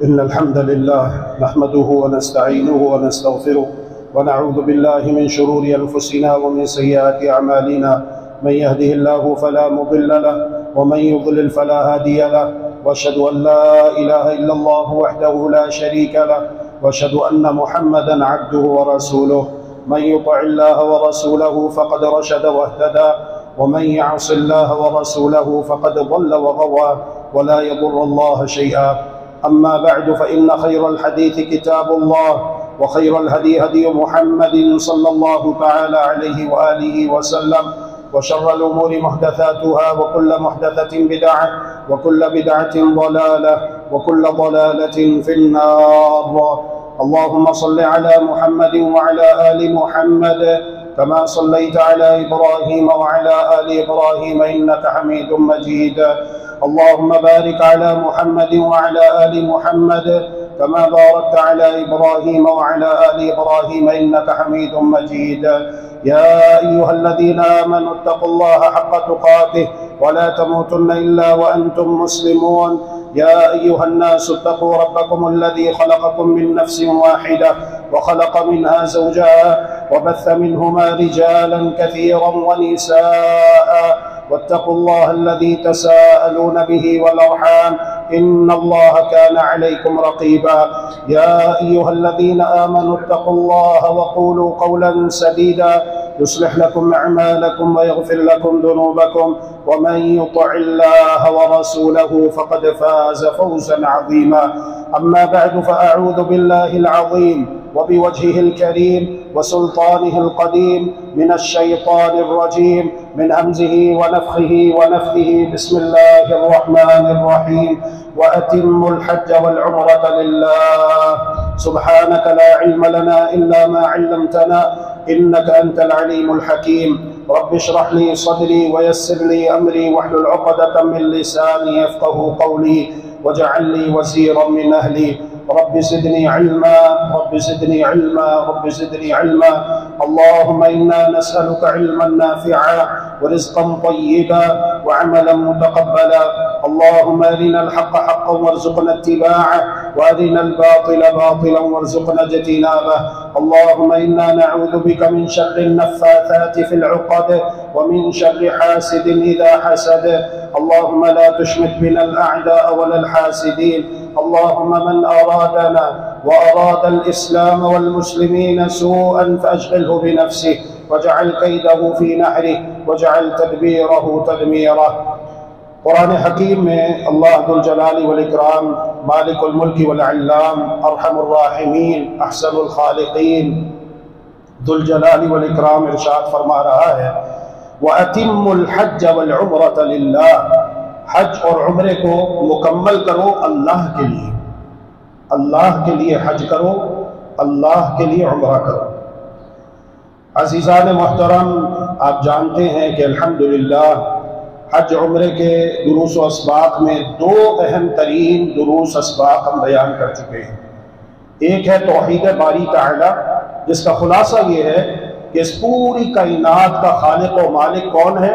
إن الحمد لله نحمده ونستعينه ونستغفره ونعوذ بالله من شرور أنفسنا ومن سيئات أعمالنا. من يهده الله فلا مضل له ومن يضلل فلا هادي له، وأشهد أن لا إله إلا الله وحده لا شريك له، وأشهد أن محمدا عبده ورسوله. من يطع الله ورسوله فقد رشد واهتدى، ومن يعص الله ورسوله فقد ضل وغوى ولا يضر الله شيئا. أما بعد، فإن خير الحديث كتاب الله، وخير الهدي هدي محمد صلى الله تعالى عليه وآله وسلم، وشر الأمور محدثاتها، وكل محدثة بدعة، وكل بدعة ضلالة، وكل ضلالة في النار. اللهم صل على محمد وعلى آل محمد كما صليت على إبراهيم وعلى آل إبراهيم إنك حميد مجيد. اللهم بارك على محمد وعلى آل محمد كما باركت على إبراهيم وعلى آل إبراهيم إنك حميد مجيد. يا أيها الذين آمنوا اتقوا الله حق تقاته ولا تموتن إلا وأنتم مسلمون. يا أيها الناس اتقوا ربكم الذي خلقكم من نفس واحدة وخلق منها زوجها وبث منهما رجالا كثيرا ونساء، واتقوا الله الذي تساءلون به والأرحام إن الله كان عليكم رقيبا. يا أيها الذين آمنوا اتقوا الله وقولوا قولا سديدا يصلح لكم أعمالكم ويغفر لكم ذنوبكم، ومن يطع الله ورسوله فقد فاز فوزا عظيما. أما بعد، فأعوذ بالله العظيم وبوجهه الكريم وسلطانه القديم من الشيطان الرجيم من همزه ونفخه ونفثه. بسم الله الرحمن الرحيم. وأتموا الحج والعمرة لله. سبحانك لا علم لنا إلا ما علمتنا إنك أنت العليم الحكيم. رب اشرح لي صدري ويسر لي أمري واحلل عقدة من لساني يفقه قولي واجعل لي وزيرا من أهلي. رب زدني علما، رب زدني علما، رب زدني علما. اللهم إنا نسألك علما نافعا ورزقا طيبا وعملا متقبلا. اللهم أرنا الحق حقا وارزقنا اتباعه، وأرنا الباطل باطلا وارزقنا اجتنابه. اللهم إنا نعوذ بك من شر النفاثات في العقد ومن شر حاسد إذا حسد. اللهم لا تشمت بنا الأعداء ولا الحاسدين. اللهم من أرادنا وأراد الإسلام والمسلمين سوءا فأشغله بنفسه، واجعل كيده في نحره، واجعل تدبيره تدميره. قرآن حکیم میں اللہ ذوالجلال والاکرام مالک الملک والعلام ارحم الراحمین احسن الخالقین ذوالجلال والاکرام ارشاد فرما رہا ہے وَأَتِمُّ الْحَجَّ وَالْعُمْرَةَ لِلَّهِ. حج اور عمرے کو مکمل کرو اللہ کے لیے. اللہ کے لیے حج کرو، اللہ کے لیے عمرہ کرو. عزیزان محترم، آپ جانتے ہیں کہ الحمدللہ حج عمرے کے دروس و اسباق میں دو اہم ترین دروس اسباق ہم بیان کر چکے ہیں. ایک ہے توحید باری تعالی، جس کا خلاصہ یہ ہے کہ اس پوری کائنات کا خالق و مالک کون ہے؟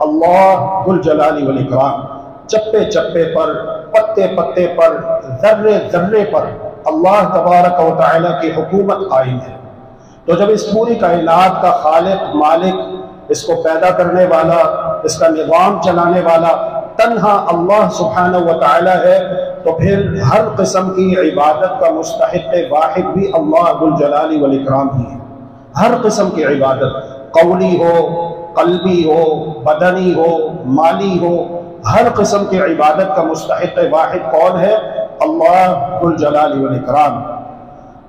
اللہ ذوالجلال والاکرام. چپے چپے پر، پتے پتے پر، ذرے ذرے پر اللہ تبارک و تعالی کی حکومت قائم ہے. تو جب اس پوری کائنات کا خالق مالک، اس کو پیدا کرنے والا، اس کا نظام چلانے والا تنہا اللہ سبحانہ و تعالی ہے، تو پھر ہر قسم کی عبادت کا مستحق واحد بھی اللہ ذوالجلال والاکرام ہی ہے. ہر قسم کی عبادت، قولی ہو، قلبی ہو، بدنی ہو، مالی ہو، ہر قسم کی عبادت کا مستحق واحد کون ہے؟ اللہ ذوالجلال والاکرام.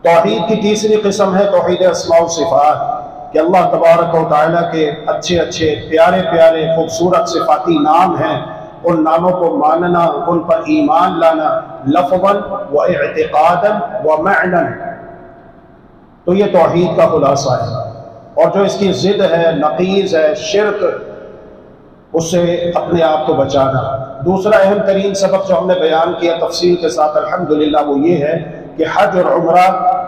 توحید کی تیسری قسم ہے توحید اسماء و صفات، کہ اللہ تبارک و تعالیٰ کے اچھے اچھے پیارے پیارے خوبصورت صفاتی نام ہیں، ان ناموں کو ماننا، ان پر ایمان لانا لفظاً و اعتقاداً و معناً. تو یہ توحید کا خلاصہ ہے. اور جو اس کی ضد ہے، نقیض ہے، شرک، اس سے اپنے آپ کو بچانا. دوسرا اہم ترین سبق جو ہم نے بیان کیا تفصیل کے ساتھ الحمدللہ وہ یہ ہے کہ حج اور عمرہ،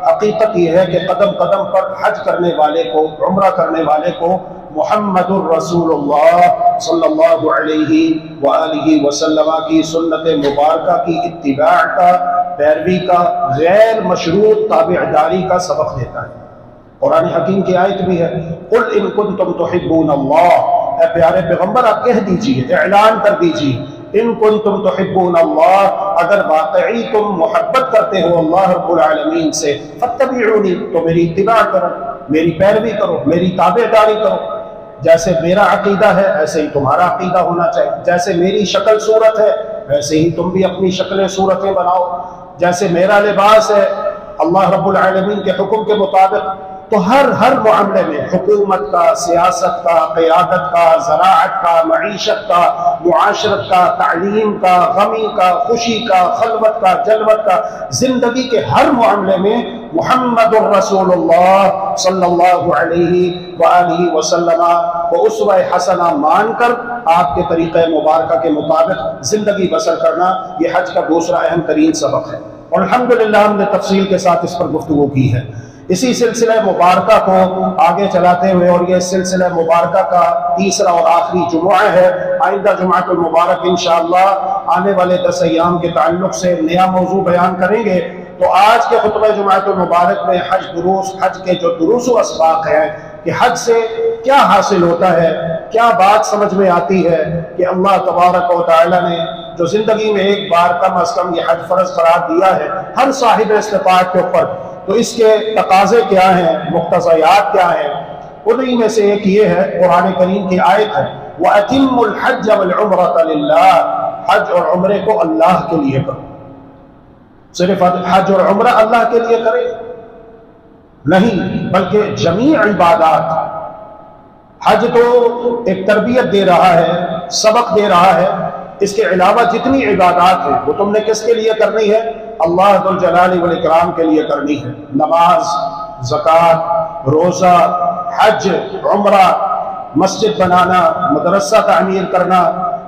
حقیقت یہ ہے کہ قدم قدم پر حج کرنے والے کو، عمرہ کرنے والے کو محمد الرسول اللہ صلی اللہ علیہ وآلہ وسلم کی سنت مبارکہ کی اتباع کا، پیروی کا، غیر مشروط تابعداری کا سبق دیتا ہے۔ قرآن حکیم کی آیت بھی ہے، قل ان کنتم تحبون اللہ، اے پیارے پیغمبر آپ کہہ دیجئے، اعلان کر دیجئے، ان کنتم تحبون اللہ، اگر واقعی تم محبت کرتے ہو اللہ رب العالمین سے، فاتبعونی، تو میری اتباع کرو، میری پیروی کرو، میری تابعداری کرو۔ جیسے میرا عقیدہ ہے ایسے ہی تمہارا عقیدہ ہونا چاہیے، جیسے میری شکل صورت ہے ویسے ہی تم بھی اپنی شکلیں صورتیں بناؤ، جیسے میرا لباس ہے اللہ رب العالمین کے حکم کے مطابق، تو ہر معاملے میں، حکومت کا، سیاست کا، قیادت کا، زراعت کا، معیشت کا، معاشرت کا، تعلیم کا، غمی کا، خوشی کا، خلوت کا، جلوت کا، زندگی کے ہر معاملے میں محمد الرسول اللہ صلی اللہ علیہ وآلہ وسلم کو اسوہ حسنہ مان کر آپ کے طریقہ مبارکہ کے مطابق زندگی بسر کرنا، یہ حج کا دوسرا اہم ترین سبق ہے، اور الحمدللہ ہم نے تفصیل کے ساتھ اس پر گفتگو کی ہے۔ اسی سلسلہ مبارکہ کو آگے چلاتے ہوئے، اور یہ سلسلہ مبارکہ کا تیسرا اور آخری جمعہ ہے، آئندہ جمعۃ المبارک انشاءاللہ آنے والے 10 ایام کے تعلق سے نیا موضوع بیان کریں گے۔ تو آج کے خطبہ جمعۃ المبارک میں حج کے جو دروس و اسباق ہیں کہ حج سے کیا حاصل ہوتا ہے، کیا بات سمجھ میں آتی ہے کہ اللہ تبارک و تعالی نے جو زندگی میں ایک بار کم از کم یہ حج فرض قرار دیا ہے ہر صاحب استطاعت کے اوپر، تو اس کے تقاضے کیا ہیں، مقتضیات کیا ہیں؟ انہی میں سے ایک یہ ہے، قرآن کریم کی آیت ہے، وَأَتِمُّ الْحَجَّ وَالْعُمْرَةَ لِلَّهِ، حج اور عمرے کو اللہ کے لیے کرو۔ صرف حج اور عمرہ اللہ کے لیے کرے نہیں، بلکہ جمیع عبادات۔ حج تو ایک تربیت دے رہا ہے، سبق دے رہا ہے، اس کے علاوہ جتنی عبادات ہیں وہ تم نے کس کے لیے کرنی ہے؟ اللہ ذوالجلال والاکرام کے لیے کرنی ہے۔ نماز، زکوٰۃ، روزہ، حج، عمرہ، مسجد بنانا، مدرسہ تعمیر کرنا،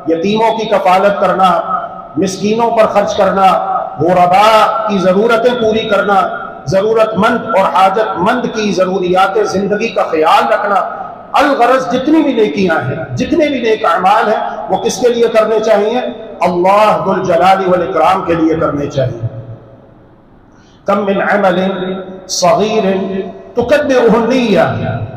یتیموں کی کفالت کرنا، مسکینوں پر خرچ کرنا، غرباء کی ضرورتیں پوری کرنا، ضرورت مند اور حاجت مند کی ضروریات زندگی کا خیال رکھنا۔ الغرض جتنی بھی نیکیاں ہیں، جتنے بھی نیک اعمال ہیں، وہ کس کے لیے کرنے چاہیے؟ اللہ ذوالجلال والاکرام کے لیے کرنے چاہیے۔ کم من عمل صغیر تکبرہ النیہ،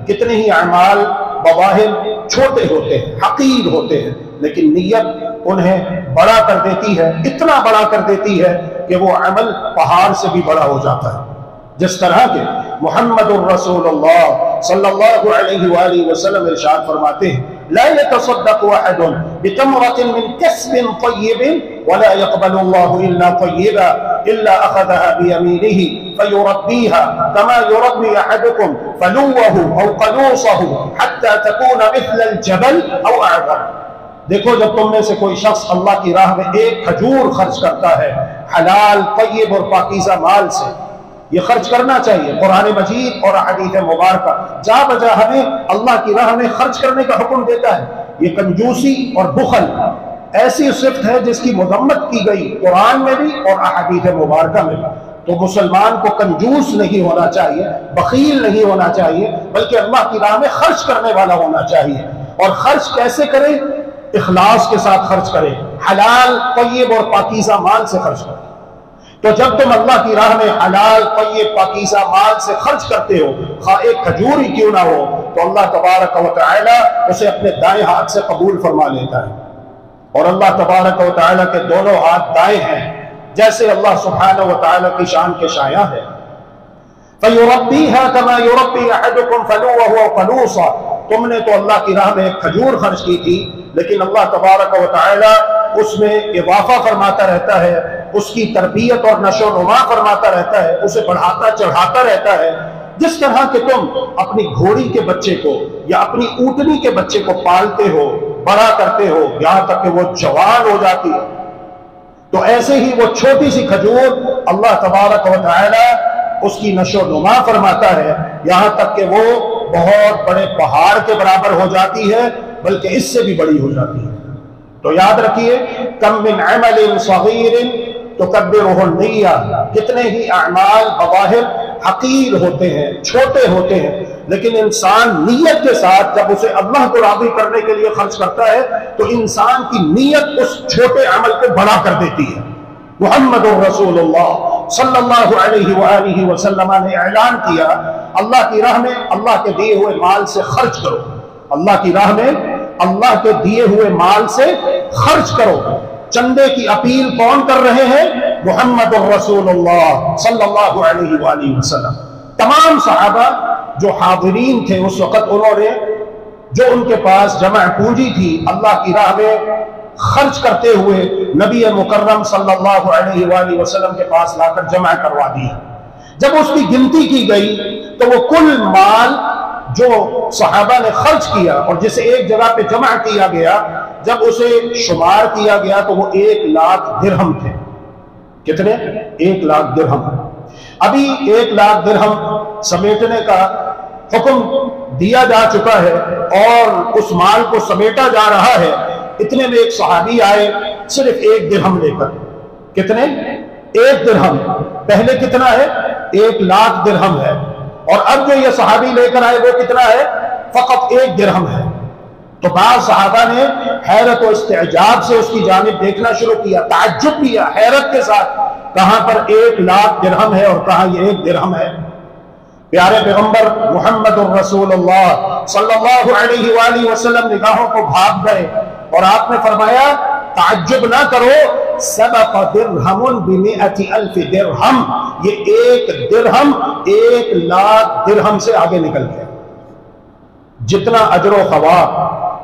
کتنے ہی اعمال بظاہر چھوٹے ہوتے ہیں، حقیر ہوتے ہیں، لیکن نیت انہیں بڑا کر دیتی ہے، اتنا بڑا کر دیتی ہے کہ وہ عمل پہاڑ سے بھی بڑا ہو جاتا ہے۔ جس طرح کے محمد الرسول اللہ صلی اللہ علیہ وآلہ وسلم ارشاد فرماتے ہیں، لا يتصدق احد بتمرة من كسب طيب ولا يقبل الله الا طيبا الا اخذها بيمينه فيربيها كما يربي احدكم فلوه او قلوصه حتى تكون مثل الجبل او اعظم۔ دیکھو جب تم میں سے کوئی شخص اللہ کی راہ میں ایک کھجور خرچ کرتا ہے حلال طیب اور پاکیزہ مال سے، یہ خرچ کرنا چاہیے۔ قرآن مجید اور حدیث مبارکہ جا بجا ہمیں اللہ کی راہ میں خرچ کرنے کا حکم دیتا ہے۔ یہ کنجوسی اور بخل ایسی صفت ہے جس کی مذمت کی گئی قرآن میں بھی اور احادیث مبارکہ میں بھی۔ تو مسلمان کو کنجوس نہیں ہونا چاہیے، بخیل نہیں ہونا چاہیے، بلکہ اللہ کی راہ میں خرچ کرنے والا ہونا چاہیے۔ اور خرچ کیسے کرے؟ اخلاص کے ساتھ خرچ کرے، حلال طیب اور پاکیزہ مال سے خرچ کرے۔ تو جب تم اللہ کی راہ میں حلال طیب پاکیزہ مال سے خرچ کرتے ہو، خواہ ایک کھجور ہی کیوں نہ ہو، تو اللہ تبارک و تعالی اسے اپنے دائیں ہاتھ سے قبول فرما لیتا ہے۔ اور اللہ تبارک و تعالی کے دونوں ہاتھ دائیں ہیں، جیسے اللہ سبحانہ و تعالی کی شان کے شایع ہے۔ فَيُرَبِّيهَا كَمَا يُرَبِّي أَحَدُكُمْ فَلُوَّهُ وَقَلُوصًا، تم نے تو اللہ کی راہ میں ایک کھجور خرچ کی تھی، لیکن اللہ تبارک و تعالی اس میں اضافہ فرماتا رہتا ہے، اس کی تربیت اور نشو و نما فرماتا رہتا ہے، اسے بڑھاتا چڑھاتا رہتا ہے۔ جس طرح کہ تم اپنی گھوڑی کے بچے کو یا اپنی اونٹنی کے بچے کو پالتے ہو، بڑا کرتے ہو، یہاں تک کہ وہ جوان ہو جاتی ہے، تو ایسے ہی وہ چھوٹی سی کھجور اللہ تبارک و تعالی اس کی نشو و نما فرماتا ہے، یہاں تک کہ وہ بہت بڑے پہاڑ کے برابر ہو جاتی ہے، بلکہ اس سے بھی بڑی ہو جاتی ہے۔ تو یاد رکھیے، کم من عمل صغیر تکبرہ النیہ، کتنے ہی اعمال بظاہر حقیر ہوتے ہیں، چھوٹے ہوتے ہیں، لیکن انسان نیت کے ساتھ جب اسے اللہ کو راضی کرنے کے لیے خرچ کرتا ہے تو انسان کی نیت اس چھوٹے عمل کو بڑا کر دیتی ہے۔ محمد رسول اللہ صلی اللہ علیہ وآلہ وسلم نے اعلان کیا، اللہ کی راہ میں اللہ کے دیے ہوئے مال سے خرچ کرو، اللہ کی راہ میں اللہ کے دیے ہوئے مال سے خرچ کرو۔ چندے کی اپیل کون کر رہے ہیں؟ محمد رسول اللہ صلی اللہ علیہ وآلہ وسلم۔ تمام صحابہ جو حاضرین تھے اس وقت، انہوں نے جو ان کے پاس جمع پونجی تھی اللہ کی راہ میں خرچ کرتے ہوئے نبی مکرم صلی اللہ علیہ وآلہ وسلم کے پاس لا کر جمع کروا دی۔ جب اس کی گنتی کی گئی تو وہ کل مال جو صحابہ نے خرچ کیا اور جسے ایک جگہ پہ جمع کیا گیا، جب اسے شمار کیا گیا تو وہ 1,00,000 درہم تھے۔ کتنے؟ 1,00,000 درہم۔ ابھی 1,00,000 درہم سمیٹنے کا حکم دیا جا چکا ہے اور اس مال کو سمیٹا جا رہا ہے۔ اتنے میں ایک صحابی آئے صرف 1 درہم لے کر۔ کتنے؟ 1 درہم۔ پہلے کتنا ہے؟ 1,00,000 درہم ہے، اور اب جو یہ صحابی لے کر آئے وہ کتنا ہے؟ فقط 1 درہم ہے۔ تو بعض صحابہ نے حیرت و استعجاب سے اس کی جانب دیکھنا شروع کیا، تعجب کیا حیرت کے ساتھ، کہاں پر 1,00,000 درہم ہے اور کہاں یہ 1 درہم ہے۔ پیارے پیغمبر محمد الرسول اللہ صلی اللہ علیہ وآلہ وسلم نگاہوں کو بھاگ گئے اور آپ نے فرمایا تعجب نہ کرو، سبق درہم ب100,000 درہم، یہ 1 درہم 1,00,000 درہم سے آگے نکل گیا۔ جتنا اجر و ثواب،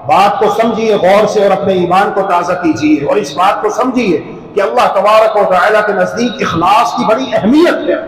بات کو سمجھیے غور سے اور اپنے ایمان کو تازہ کیجیے، اور اس بات کو سمجھیے کہ اللہ تبارک و تعالیٰ کے نزدیک اخلاص کی بڑی اہمیت ہے۔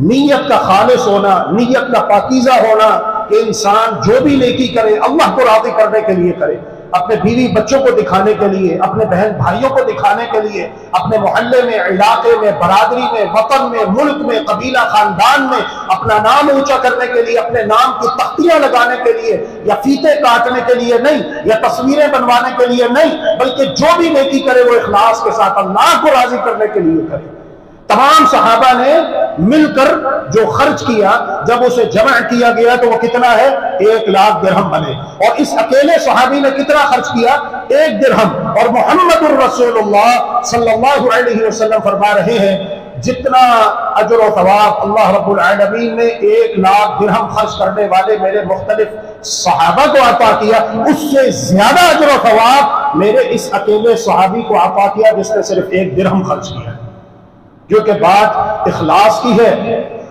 نیت کا خالص ہونا، نیت کا پاکیزہ ہونا، کہ انسان جو بھی نیکی کرے اللہ کو راضی کرنے کے لیے کرے، اپنے بیوی بچوں کو دکھانے کے لیے، اپنے بہن بھائیوں کو دکھانے کے لیے، اپنے محلے میں، علاقے میں، برادری میں، وطن میں، ملک میں، قبیلہ خاندان میں اپنا نام اونچا کرنے کے لیے، اپنے نام کی تختیاں لگانے کے لیے، یا فیتے کاٹنے کے لیے نہیں، یا تصویریں بنوانے کے لیے نہیں، بلکہ جو بھی نیکی کرے وہ اخلاص کے ساتھ اللہ کو راضی کرنے کے لیے کرے۔ تمام صحابہ نے مل کر جو خرچ کیا، جب اسے جمع کیا گیا تو وہ کتنا ہے؟ 1,00,000 درہم بنے۔ اور اس اکیلے صحابی نے کتنا خرچ کیا؟ 1 درہم۔ اور محمد الرسول اللہ صلی اللہ علیہ وسلم فرما رہے ہیں جتنا اجر و ثواب اللہ رب العالمین نے 1,00,000 درہم خرچ کرنے والے میرے مختلف صحابہ کو عطا کیا، اس سے زیادہ اجر و ثواب میرے اس اکیلے صحابی کو عطا کیا جس نے صرف 1 درہم خرچ کیا۔ جو کہ بات اخلاص کی ہے،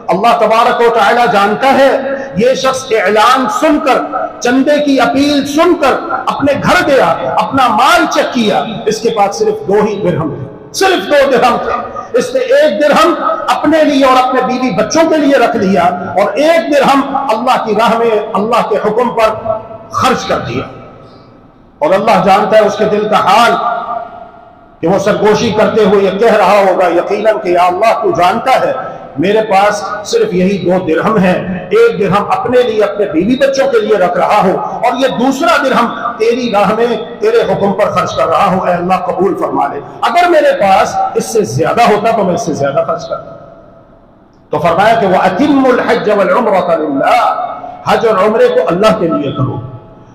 اللہ تبارک و تعالی جانتا ہے یہ شخص اعلان سن کر، چندے کی اپیل سن کر اپنے گھر گیا، اپنا مال چیک کیا، اس کے پاس صرف 2 ہی درہم تھے، صرف 2 درہم تھے۔ اس نے 1 درہم اپنے لیے اور اپنے بیوی بچوں کے لیے رکھ لیا، اور 1 درہم اللہ کی راہ میں اللہ کے حکم پر خرچ کر دیا۔ اور اللہ جانتا ہے اس کے دل کا حال، کہ وہ سرگوشی کرتے ہوئے یہ کہہ رہا ہوگا یقیناً کہ یا اللہ تو جانتا ہے میرے پاس صرف یہی 2 درہم ہیں، 1 درہم اپنے لیے اپنے بیوی بچوں کے لیے رکھ رہا ہوں، اور یہ دوسرا درہم تیری راہ میں تیرے حکم پر خرچ کر رہا ہوں، اے اللہ قبول فرما لے۔ اگر میرے پاس اس سے زیادہ ہوتا تو میں اس سے زیادہ خرچ کرتا۔ تو فرمایا کہ وَأَتِمُّ الْحَجَّ وَالْعُمْرَةَ لِلَّهِ، حج اور عمرے کو اللہ کے لیے کرو۔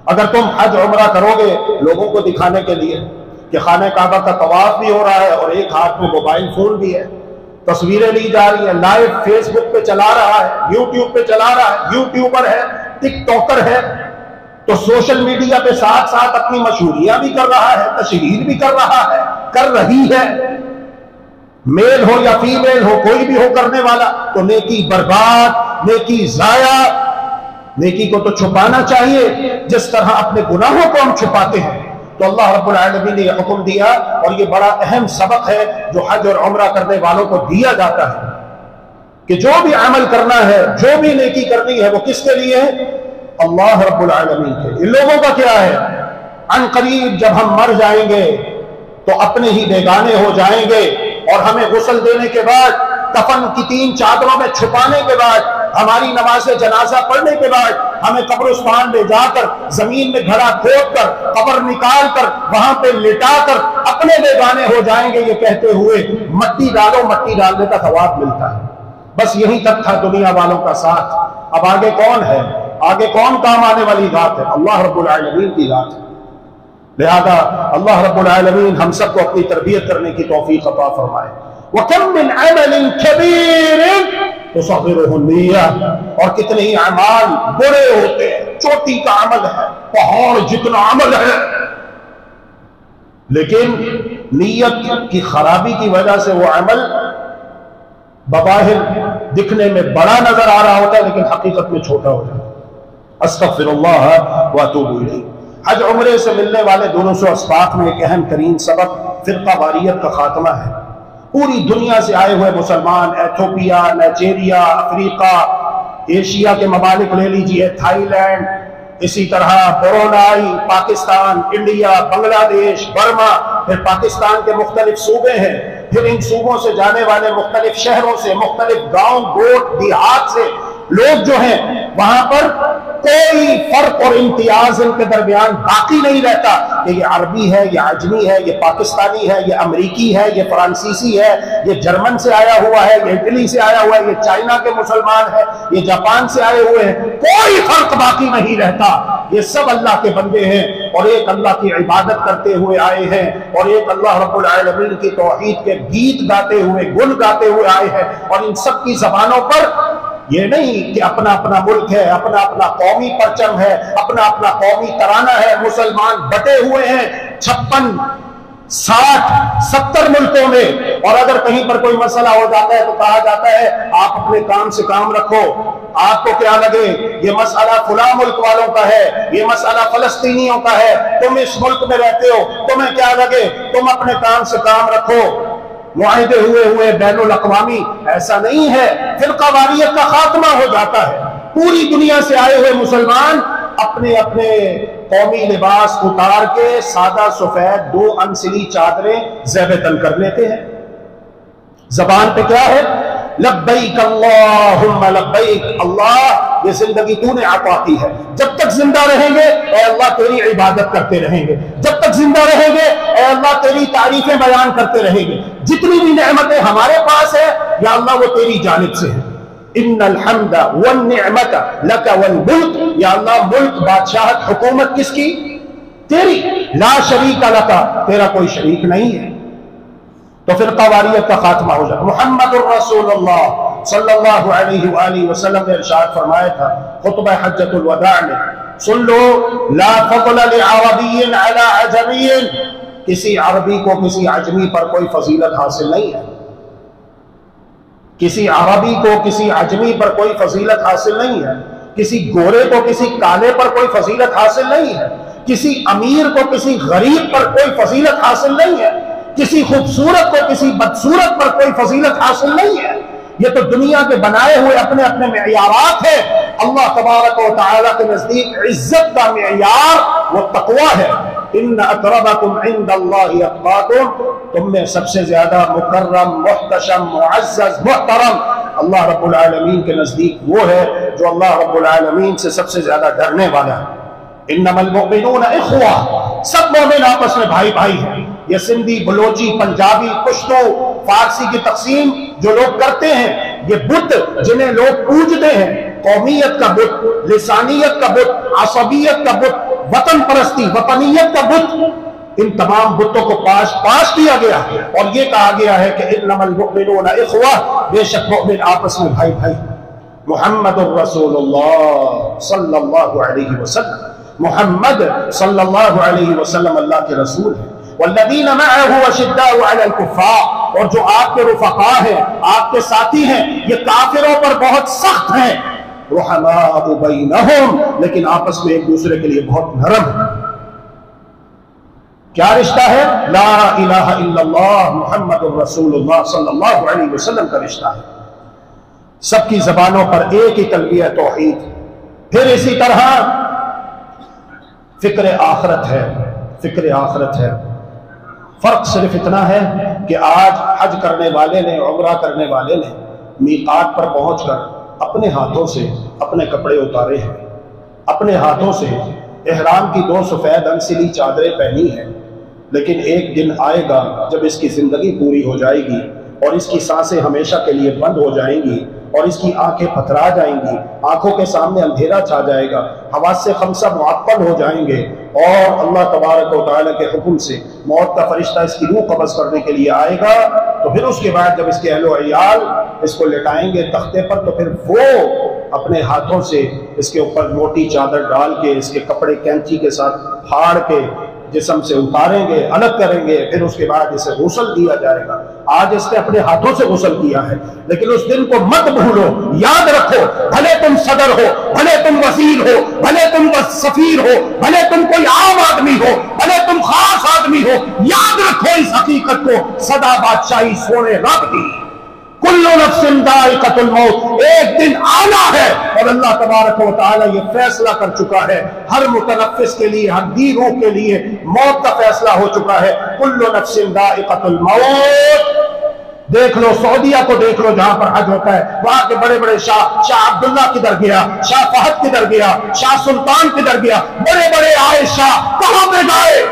اگر تم حج عمرہ کرو گے لوگوں کو دکھانے کے لیے کہ خانہ کعبہ کا طواف بھی ہو رہا ہے اور ایک ہاتھ میں موبائل فون بھی ہے، تصویریں لی جا رہی ہیں، لائیو فیس بک پہ چلا رہا ہے، یوٹیوب پہ چلا رہا ہے، یوٹیوبر ہے، ٹک ٹاکر ہے، تو سوشل میڈیا پہ ساتھ ساتھ اپنی مشہوریاں بھی کر رہا ہے، تشہیر بھی کر رہا ہے، کر رہی ہے، میل ہو یا فیمیل ہو، کوئی بھی ہو کرنے والا، تو نیکی برباد، نیکی ضائع۔ نیکی کو تو چھپانا چاہیے جس طرح اپنے گناہوں کو ہم چھپاتے ہیں۔ تو اللہ رب العالمین نے یہ حکم دیا، اور یہ بڑا اہم سبق ہے جو حج اور عمرہ کرنے والوں کو دیا جاتا ہے، کہ جو بھی عمل کرنا ہے، جو بھی نیکی کرنی ہے، وہ کس کے لیے ہے؟ اللہ رب العالمین کے۔ ان لوگوں کا کیا ہے؟ عن قریب جب ہم مر جائیں گے تو اپنے ہی بیگانے ہو جائیں گے، اور ہمیں غسل دینے کے بعد، کفن کی 3 چادروں میں چھپانے کے بعد، ہماری نماز جنازہ پڑھنے کے بعد ہمیں قبرستان لے جا کر زمین میں گھڑا کھود کر قبر نکال کر وہاں پہ لٹا کر اپنے بیگانے ہو جائیں گے، یہ کہتے ہوئے مٹی ڈالو، مٹی ڈالنے کا ثواب ملتا ہے۔ بس یہیں تک تھا دنیا والوں کا ساتھ. اب آگے کون ہے؟ آگے کون کام آنے والی ذات ہے؟ اللہ رب العالمین کی ذات ہے. لہذا اللہ رب العالمین ہم سب کو اپنی تربیت کرنے کی توفیق عطا فرمائے. وَكَمْ مِنْ عَمَلٍ كَبِيرٍ تُصَغِّرُهُ النِّيَّةُ، اور کتنے ہی اعمال بڑے ہوتے ہیں، چوٹی کا عمل ہے، پہاڑ جتنا عمل ہے، لیکن نیت کی خرابی کی وجہ سے وہ عمل بظاہر دکھنے میں بڑا نظر آ رہا ہوتا ہے لیکن حقیقت میں چھوٹا ہو جاتا ہے. استغفر اللہ واتوب الیہ. حج عمرے سے ملنے والے دونوں سو اسباق میں ایک اہم ترین سبب فرقہ واریت کا خاتمہ ہے. پوری دنیا سے آئے ہوئے مسلمان، ایتھوپیا، نائجیریا، افریقہ، ایشیا کے ممالک لے لیجئے، تھائی لینڈ، اسی طرح برونائی، پاکستان، انڈیا، بنگلہ دیش، برما، پھر پاکستان کے مختلف صوبے ہیں، پھر ان صوبوں سے جانے والے مختلف شہروں سے، مختلف گاؤں گوٹ دیہات سے لوگ جو ہیں، وہاں پر کوئی فرق اور امتیاز ان کے درمیان باقی نہیں رہتا کہ یہ عربی ہے، یہ عجمی ہے، یہ پاکستانی ہے، یہ امریکی ہے، یہ فرانسیسی ہے، یہ جرمن سے آیا ہوا ہے، یہ اٹلی سے آیا ہوا ہے، یہ چائنا کے مسلمان ہے، یہ جاپان سے آئے ہوئے ہیں، کوئی فرق باقی نہیں رہتا. یہ سب اللہ کے بندے ہیں اور ایک اللہ کی عبادت کرتے ہوئے آئے ہیں اور ایک اللہ رب العالمین کی توحید کے گیت گاتے ہوئے، گن گاتے ہوئے آئے ہیں. اور ان سب کی زبانوں پر یہ نہیں کہ اپنا اپنا ملک ہے، اپنا اپنا قومی پرچم ہے، اپنا اپنا قومی ترانہ ہے. مسلمان بٹے ہوئے ہیں 56 60 70 ملکوں میں، اور اگر کہیں پر کوئی مسئلہ ہو جاتا ہے تو کہا جاتا ہے آپ اپنے کام سے کام رکھو، آپ کو کیا لگے یہ مسئلہ فلاں ملک والوں کا ہے، یہ مسئلہ فلسطینیوں کا ہے، تم اس ملک میں رہتے ہو، تمہیں کیا لگے، تم اپنے کام سے کام رکھو. معاہدے ہوئے بین الاقوامی ایسا نہیں ہے. فرقہ واریت کا خاتمہ ہو جاتا ہے. پوری دنیا سے آئے ہوئے مسلمان اپنے اپنے قومی لباس اتار کے سادہ سفید 2 انسلی چادریں زیب تن کر لیتے ہیں. زبان پہ کیا ہے؟ لبیک اللہم لبیک. اللہ یہ زندگی تو نے عطا کی ہے، جب تک زندہ رہیں گے اے اللہ تیری عبادت کرتے رہیں گے، جب تک زندہ رہیں گے اے اللہ تیری تعریفیں بیان کرتے رہیں گے. جتنی بھی نعمتیں ہمارے پاس ہے یا اللہ وہ تیری جانب سے ہے. ان الحمد والنعمت لک والملک، یا اللہ ملک، بادشاہت، حکومت کس کی؟ تیری. لا شریک لک، تیرا کوئی شریک نہیں ہے. تو فرقہ واریت کا خاتمہ ہو جائے. محمد الرسول اللہ صلی اللہ علیہ وآلہ وسلم نے ارشاد فرمایا تھا خطبہ حجۃ الوداع میں، سن لو، لا فضل لعربی علی عجمی، کسی عربی کو کسی عجمی پر کوئی فضیلت حاصل نہیں ہے. کسی عربی کو کسی عجمی پر کوئی فضیلت حاصل نہیں ہے. کسی گورے کو کسی کالے پر کوئی فضیلت حاصل نہیں ہے. کسی امیر کو کسی غریب پر کوئی فضیلت حاصل نہیں ہے. کسی خوبصورت کو کسی بدصورت پر کوئی فضیلت حاصل نہیں ہے. یہ تو دنیا کے بنائے ہوئے اپنے اپنے معیارات ہیں. اللہ تبارک و تعالیٰ کے نزدیک عزت کا معیار وہ تقوی ہے. ان اکرمکم عند اللہ اتقاکم، تم میں سب سے زیادہ مکرم، محتشم، معزز، محترم اللہ رب العالمین کے نزدیک وہ ہے جو اللہ رب العالمین سے سب سے زیادہ ڈرنے والا ہے. انما المؤمنون اخوہ، سب مومن آپس میں بھائی بھائی ہیں. یہ سندھی، بلوچی، پنجابی، پشتو، فارسی کی تقسیم جو لوگ کرتے ہیں، یہ بت جنہیں لوگ پوجتے ہیں، قومیت کا بت، لسانیت کا بت، عصبیت کا بت، وطن پرستی، وطنیت کا بت، ان تمام بتوں کو پاش کیا گیا اور یہ کہا گیا ہے کہ انما المؤمنون اخوہ، بے شک مومن آپس میں بھائی بھائی. محمد الرسول اللہ صلی اللہ علیہ وسلم، محمد صلی اللہ علیہ وسلم اللہ کے رسول ہیں. والذین معه اشداء علی الکفار، اور جو آپ کے رفقاء ہیں، آپ کے ساتھی ہیں، یہ کافروں پر بہت سخت ہیں. رحماء بینہم، لیکن آپس میں ایک دوسرے کے لیے بہت نرم ہیں. کیا رشتہ ہے؟ لا الہ الا اللہ محمد الرسول اللہ صلی اللہ علیہ وسلم کا رشتہ ہے. سب کی زبانوں پر ایک ہی تلبیہ توحید. پھر اسی طرح فکر آخرت ہے، فکر آخرت ہے. فرق صرف اتنا ہے کہ آج حج کرنے والے نے، عمرہ کرنے والے نے میقات پر پہنچ کر اپنے ہاتھوں سے اپنے کپڑے اتارے ہیں، اپنے ہاتھوں سے احرام کی 2 سفید انسلی چادریں پہنی ہیں. لیکن ایک دن آئے گا جب اس کی زندگی پوری ہو جائے گی اور اس کی سانسیں ہمیشہ کے لیے بند ہو جائیں گی اور اس کی آنکھیں پتھرا جائیں گی، آنکھوں کے سامنے اندھیرا چھا جائے گا، حواس خمسہ معطل ہو جائیں گے، اور اللہ تبارک و تعالیٰ کے حکم سے موت کا فرشتہ اس کی روح قبض کرنے کے لیے آئے گا۔ تو پھر اس کے بعد جب اس کے اہل و عیال اس کو لٹائیں گے تختے پر، تو پھر وہ اپنے ہاتھوں سے اس کے اوپر موٹی چادر ڈال کے اس کے کپڑے کینچی کے ساتھ پھاڑ کے جسم سے اتاریں گے، الگ کریں گے، پھر اس کے بعد اسے غسل دیا جائے گا۔ آج اس نے اپنے ہاتھوں سے غسل کیا ہے، لیکن اس دن کو مت بھولو، یاد رکھو، بھلے تم صدر ہو، بھلے تم وزیر ہو، بھلے تم سفیر ہو، بھلے تم کوئی عام آدمی ہو، بھلے تم خاص آدمی ہو، یاد رکھو اس حقیقت کو، سدا بادشاہی سونے رب دی، کل نفس ذائقۃ الموت، ایک دن آنا ہے، اور اللہ تبارک و تعالی یہ فیصلہ کر چکا ہے، ہر متنفس کے لیے، ہر دی روح کے لیے موت کا فیصلہ ہو چکا ہے، کل نفس ذائقۃ الموت۔ دیکھ لو سعودیہ کو، دیکھ لو جہاں پر حج ہوتا ہے، وہاں کے بڑے بڑے شاہ عبداللہ کدھر گیا، شاہ فہد کدھر گیا، شاہ سلطان کدھر گیا، بڑے بڑے آئے شاہ کہاں پہ گئے؟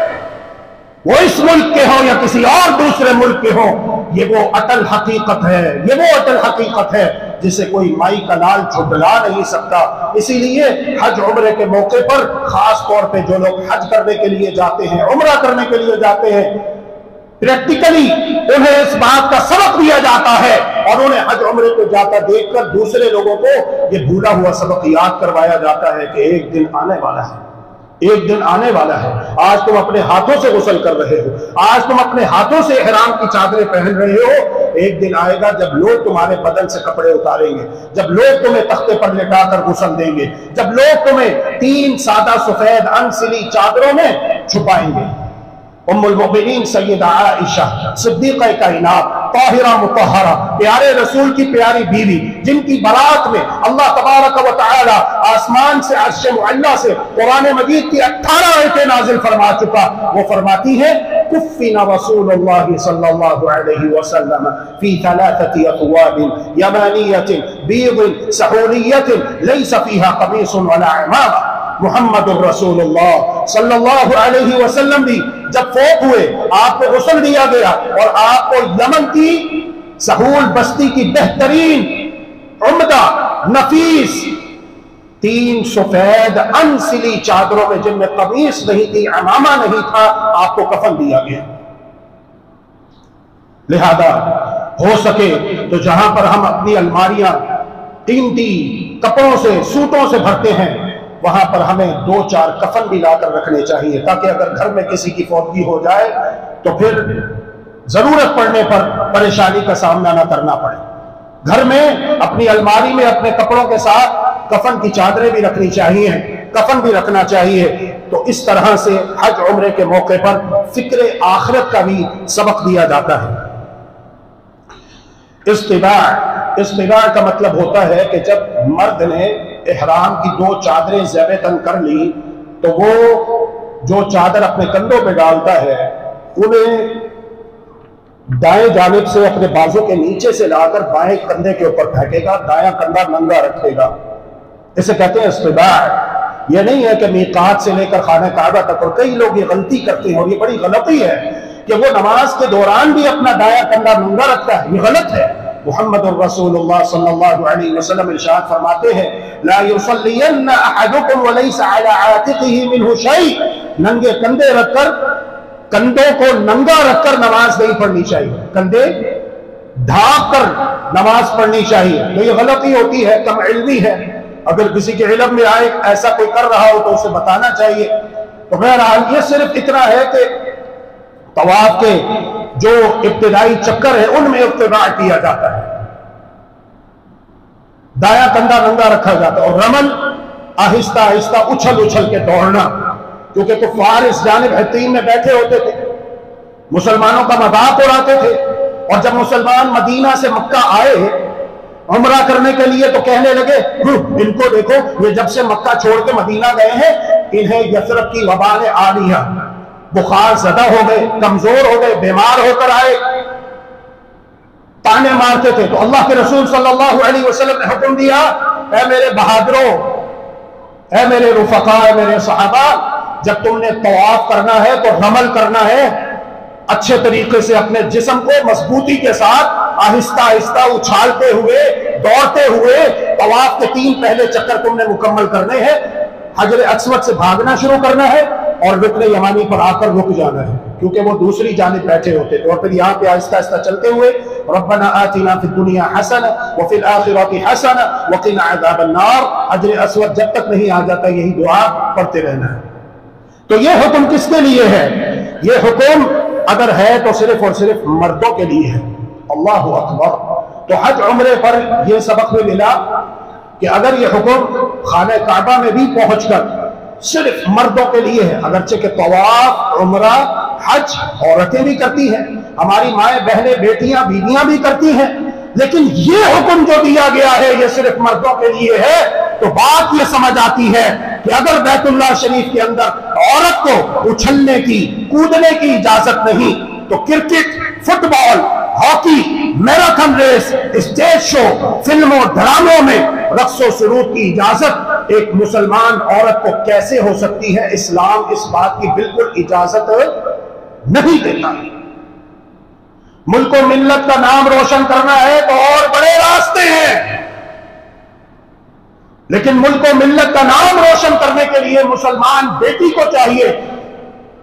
وہ اس ملک کے ہوں یا کسی اور دوسرے ملک کے ہوں، یہ وہ اٹل حقیقت ہے، یہ وہ اٹل حقیقت ہے جسے کوئی مائی کا لال جھٹلا نہیں سکتا۔ اسی لیے حج عمرے کے موقع پر خاص طور پہ جو لوگ حج کرنے کے لیے جاتے ہیں، عمرہ کرنے کے لیے جاتے ہیں، پریکٹیکلی انہیں اس بات کا سبق دیا جاتا ہے، اور انہیں حج عمرے کو جاتا دیکھ کر دوسرے لوگوں کو یہ بھولا ہوا سبق یاد کروایا جاتا ہے کہ ایک دن آنے والا ہے، ایک دن آنے والا ہے۔ آج تم اپنے ہاتھوں سے غسل کر رہے ہو، آج تم اپنے ہاتھوں سے احرام کی چادریں پہن رہے ہو، ایک دن آئے گا جب لوگ تمہارے بدن سے کپڑے اتاریں گے، جب لوگ تمہیں تختے پر لٹا کر غسل دیں گے، جب لوگ تمہیں 3 سادہ سفید انسلی چادروں میں چھپائیں گے۔ ام المؤمنین سیدہ عائشہ صدیقہ کائنات طاہرہ مطہرہ، پیارے رسول کی پیاری بیوی، جن کی برات میں اللہ تبارک و تعالی آسمان سے عرش معلی سے قرآن مجید کی 18 آیتیں نازل فرما چکا، وہ فرماتی ہے کفنا رسول اللہ صلی اللہ علیہ وسلم فی 3 اثواب یمانیۃ بیض سحولیۃ لیس فیہا قمیص ولا عمامہ۔ محمد الرسول اللہ صلی اللہ علیہ وسلم بھی جب فوت ہوئے، آپ کو غسل دیا گیا، اور آپ کو یمن کی سہول بستی کی بہترین عمدہ نفیس 3 سفید انسلی چادروں میں، جن میں قمیص نہیں تھی، عمامہ نہیں تھا، آپ کو کفن دیا گیا۔ لہذا ہو سکے تو جہاں پر ہم اپنی الماریاں قیمتی کپڑوں سے، سوٹوں سے بھرتے ہیں، وہاں پر ہمیں 2-4 کفن بھی لا کر رکھنے چاہیے، تاکہ اگر گھر میں کسی کی فوتگی ہو جائے تو پھر ضرورت پڑنے پر پریشانی کا سامنا نہ کرنا پڑے۔ گھر میں اپنی الماری میں اپنے کپڑوں کے ساتھ کفن کی چادریں بھی رکھنی چاہیے، کفن بھی رکھنا چاہیے۔ تو اس طرح سے حج عمرے کے موقع پر فکر آخرت کا بھی سبق دیا جاتا ہے۔ استباع کا مطلب ہوتا ہے کہ جب مرد نے احرام کی 2 چادریں زیب تن کر لی، تو وہ جو چادر اپنے کندھوں پہ ڈالتا ہے انہیں دائیں جانب سے اپنے بازو کے نیچے سے لا کر بائیں کندھے کے اوپر پھینکے گا، دایاں کندھا ننگا رکھے گا، اسے کہتے ہیں استباع۔ یہ نہیں ہے کہ میقات سے لے کر خانہ کعبہ تک، اور کئی لوگ یہ غلطی کرتے ہیں، اور یہ بڑی غلطی ہے کہ وہ نماز کے دوران بھی اپنا دایاں کندھا ننگا رکھتا ہے، یہ غلط ہے۔ محمد الرسول اللہ صلی اللہ علیہ وسلم ارشاد فرماتے ہیں لا یصلین احدکم ولیس علی عاتقہ منہ شیء، ننگے کندھے رکھ کر، کندھوں کو ننگا رکھ کر نماز نہیں پڑھنی چاہیے، کندھے ڈھانپ کر نماز پڑھنی چاہیے۔ تو یہ غلطی ہوتی ہے، کم علمی ہے، اگر کسی کے علم میں آئے ایسا کوئی کر رہا ہو تو اسے بتانا چاہیے۔ تو بہرحال یہ صرف اتنا ہے کہ طواف کے جو ابتدائی چکر ہے ان میں اتباع کیا جاتا ہے، دایاں کندھا ننگا رکھا جاتا ہے، اور رمل آہستہ آہستہ اچھل اچھل کے دوڑنا، کیونکہ کفار اس جانب حطیم میں بیٹھے ہوتے تھے، مسلمانوں کا مذاق اڑاتے تھے، اور جب مسلمان مدینہ سے مکہ آئے عمرہ کرنے کے لیے تو کہنے لگے ان کو دیکھو، یہ جب سے مکہ چھوڑ کے مدینہ گئے ہیں انہیں یثرب کی وبا نے آ لیا، بخار زدہ ہو گئے، کمزور ہو گئے، بیمار ہو کر آئے، تانے مارتے تھے۔ تو اللہ کے رسول صلی اللہ علیہ وسلم نے حکم دیا، اے میرے بہادروں، اے میرے رفقاء، اے میرے صحابہ، جب تم نے طواف کرنا ہے تو رمل کرنا ہے، اچھے طریقے سے اپنے جسم کو مضبوطی کے ساتھ آہستہ آہستہ اچھالتے ہوئے دوڑتے ہوئے طواف کے 3 پہلے چکر تم نے مکمل کرنے ہیں، حجر اسود سے بھاگنا شروع کرنا ہے اور رکن یمانی پر آ کر رک جانا ہے، کیونکہ وہ دوسری جانب بیٹھے ہوتے تھے، اور پھر یہاں پہ آہستہ آہستہ چلتے ہوئے ربنا آتنا فی الدنیا حسنہ وفی الآخرۃ حسنہ وقنا عذاب النار، حجر اسود جب تک نہیں آ جاتا یہی دعا پڑھتے رہنا ہے۔ تو یہ حکم کس کے لیے ہے؟ یہ حکم اگر ہے تو صرف اور صرف مردوں کے لیے ہے۔ اللہ اکبر۔ تو حج عمرے پر یہ سبق میں ملا کہ اگر یہ حکم خانہ کعبہ میں بھی پہنچ کر صرف مردوں کے لیے ہے، اگرچہ کہ طواف، عمرہ، حج عورتیں بھی کرتی ہیں، ہماری مائیں بہنیں بیٹیاں بیویاں بھی کرتی ہیں، لیکن یہ حکم جو دیا گیا ہے یہ صرف مردوں کے لیے ہے، تو بات یہ سمجھ آتی ہے کہ اگر بیت اللہ شریف کے اندر عورت کو اچھلنے کی، کودنے کی اجازت نہیں، تو cricket, football, hockey, marathon race, stage show, فلموں، ڈراموں میں رقص و سرود کی اجازت ایک مسلمان عورت کو کیسے ہو سکتی ہے؟ اسلام اس بات کی بالکل اجازت نہیں دیتا۔ ملک و ملت کا نام روشن کرنا ہے تو اور بڑے راستے ہیں، لیکن ملک و ملت کا نام روشن کرنے کے لیے مسلمان بیٹی کو چاہیے،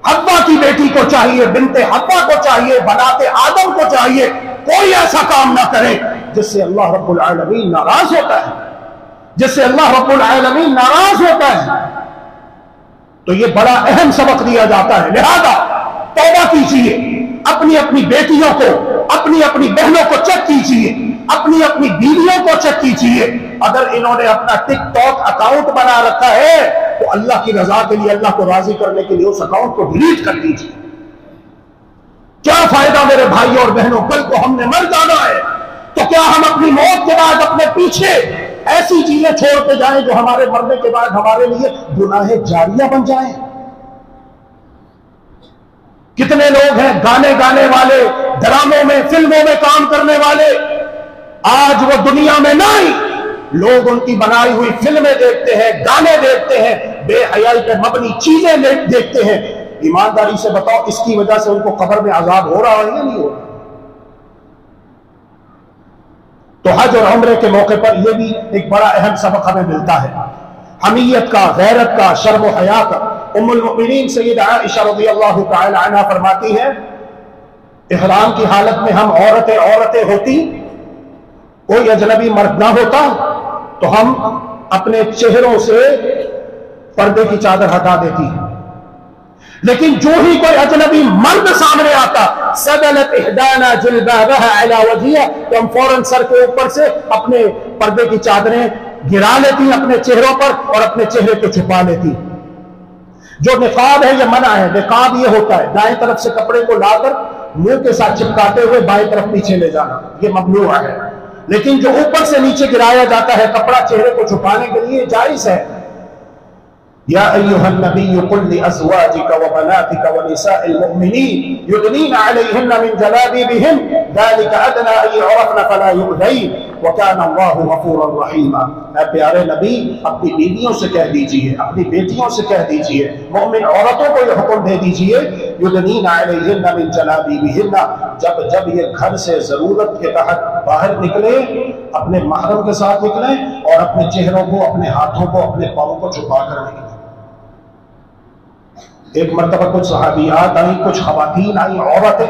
حوا کی بیٹی کو چاہیے، بنت حوا کو چاہیے، بنات آدم کو چاہیے، کوئی ایسا کام نہ کرے جس سے اللہ رب العالمین ناراض ہوتا ہے، جس سے اللہ رب العالمین ناراض ہوتا ہے۔ تو یہ بڑا اہم سبق دیا جاتا ہے، لہذا توبہ کیجیے، اپنی اپنی بیٹیوں کو، اپنی اپنی بہنوں کو چیک کیجیے، اپنی اپنی بیویوں کو چیک کیجیے، اگر انہوں نے اپنا ٹک ٹاک اکاؤنٹ بنا رکھا ہے تو اللہ کی رضا کے لیے، اللہ کو راضی کرنے کے لیے اس اکاؤنٹ کو ڈیلیٹ کر دیجیے۔ کیا فائدہ میرے بھائیوں اور بہنوں، کل کو ہم نے مر جانا ہے، تو کیا ہم اپنی موت کے بعد اپنے پیچھے ایسی چیزیں چھوڑ کے جائیں جو ہمارے مرنے کے بعد ہمارے لیے گناہ جاریہ بن جائیں؟ کتنے لوگ ہیں گانے گانے والے، ڈراموں میں، فلموں میں کام کرنے والے، آج وہ دنیا میں نہیں، لوگ ان کی بنائی ہوئی فلمیں دیکھتے ہیں، گانے دیکھتے ہیں، بے حیائی پہ مبنی چیزیں دیکھتے ہیں۔ ایمانداری سے بتاؤ اس کی وجہ سے ان کو قبر میں عذاب ہو رہا ہے یا نہیں ہو رہا؟ تو حج اور عمرے کے موقع پر یہ بھی ایک بڑا اہم سبق ہمیں ملتا ہے، حمیت کا، غیرت کا، شرم و حیا کا۔ ام المؤمنین سیدہ عائشہ رضی اللہ تعالی عنہا فرماتی ہے، احرام کی حالت میں ہم عورتیں ہوتی، کوئی اجنبی مرد نہ ہوتا تو ہم اپنے چہروں سے پردے کی چادر ہٹا دیتی، لیکن جو ہی کوئی اجنبی مرد سامنے آتا، سدلت احدانا جلبابها علی وجہہا، تو ہم فوراً سر کے اوپر سے اپنے پردے کی چادریں گرا لیتی اپنے چہروں پر اور اپنے چہرے کو چھپا لیتی۔ جو نقاب ہے یہ منع ہے، نقاب یہ ہوتا ہے دائیں طرف سے کپڑے کو لا کر منہ کے ساتھ چپکاتے ہوئے بائیں طرف پیچھے لے جانا، یہ ممنوع ہے، لیکن جو اوپر سے نیچے گرایا جاتا ہے کپڑا چہرے کو چھپانے کے لیے جائز ہے۔ یا ایھا النبی قل لازواجک وبناتک ونساء المؤمنین یدنین علیہن من جلابیبہن ذلک ادنی ان یعرفن فلا یؤذین وکان اللہ غفورا رحیما۔ اے پیارے نبی اپنی بیویوں سے کہہ دیجئے، اپنی بیٹیوں سے کہہ دیجئے، مومن عورتوں کو یہ حکم دے دیجئے، یدنین علیہن من جلابیبہن، جب یہ گھر سے ضرورت کے تحت باہر نکلے اپنے محرم کے ساتھ نکلیں اور اپنے چہروں کو، اپنے ہاتھوں کو، اپنے پاؤں کو چھپا کر نکلیں۔ ایک مرتبہ کچھ صحابیات آئیں، کچھ خواتین آئیں، عورتیں